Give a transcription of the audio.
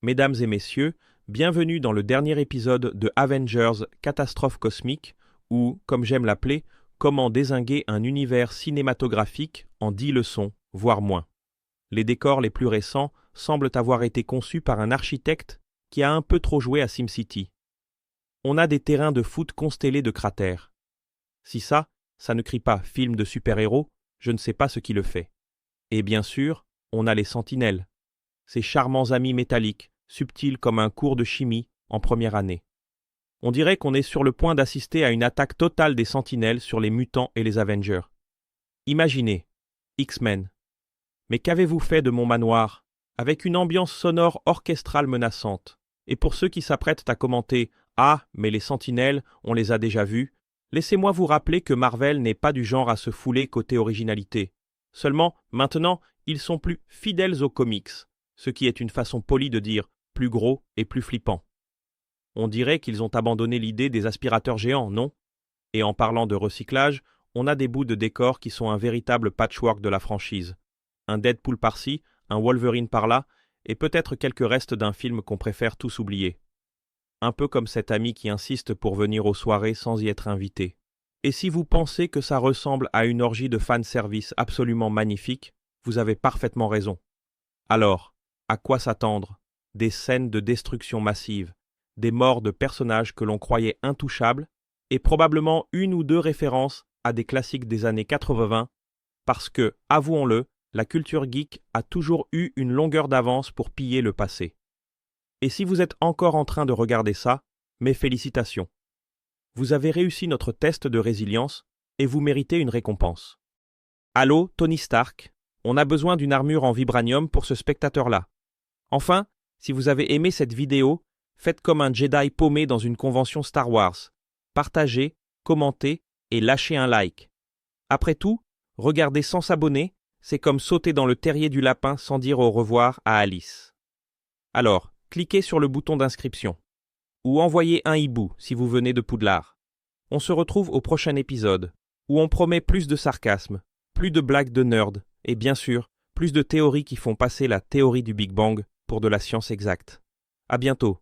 Mesdames et messieurs, bienvenue dans le dernier épisode de Avengers Catastrophe cosmique, ou, comme j'aime l'appeler, comment dézinguer un univers cinématographique en 10 leçons, voire moins. Les décors les plus récents semblent avoir été conçus par un architecte qui a un peu trop joué à SimCity. On a des terrains de foot constellés de cratères. Si ça ne crie pas film de super-héros, je ne sais pas ce qui le fait. Et bien sûr, on a les sentinelles, ces charmants amis métalliques, subtils comme un cours de chimie en première année. On dirait qu'on est sur le point d'assister à une attaque totale des sentinelles sur les mutants et les Avengers. Imaginez, X-Men. Mais qu'avez-vous fait de mon manoir, avec une ambiance sonore orchestrale menaçante? Et pour ceux qui s'apprêtent à commenter « Ah, mais les sentinelles, on les a déjà vus », laissez-moi vous rappeler que Marvel n'est pas du genre à se fouler côté originalité. Seulement, maintenant, ils sont plus fidèles aux comics, ce qui est une façon polie de dire plus gros et plus flippant. On dirait qu'ils ont abandonné l'idée des aspirateurs géants, non? Et en parlant de recyclage, on a des bouts de décor qui sont un véritable patchwork de la franchise. Un Deadpool par-ci, un Wolverine par-là, et peut-être quelques restes d'un film qu'on préfère tous oublier. Un peu comme cet ami qui insiste pour venir aux soirées sans y être invité. Et si vous pensez que ça ressemble à une orgie de fanservice absolument magnifique, vous avez parfaitement raison. Alors, à quoi s'attendre? Des scènes de destruction massive, des morts de personnages que l'on croyait intouchables, et probablement une ou deux références à des classiques des années 80, parce que, avouons-le, la culture geek a toujours eu une longueur d'avance pour piller le passé. Et si vous êtes encore en train de regarder ça, mes félicitations. Vous avez réussi notre test de résilience et vous méritez une récompense. Allô, Tony Stark, on a besoin d'une armure en vibranium pour ce spectateur-là. Enfin, si vous avez aimé cette vidéo, faites comme un Jedi paumé dans une convention Star Wars. Partagez, commentez et lâchez un like. Après tout, regarder sans s'abonner, c'est comme sauter dans le terrier du lapin sans dire au revoir à Alice. Alors, cliquez sur le bouton d'inscription. Ou envoyez un hibou si vous venez de Poudlard. On se retrouve au prochain épisode, où on promet plus de sarcasme, plus de blagues de nerd, et bien sûr, plus de théories qui font passer la théorie du Big Bang pour de la science exacte. À bientôt.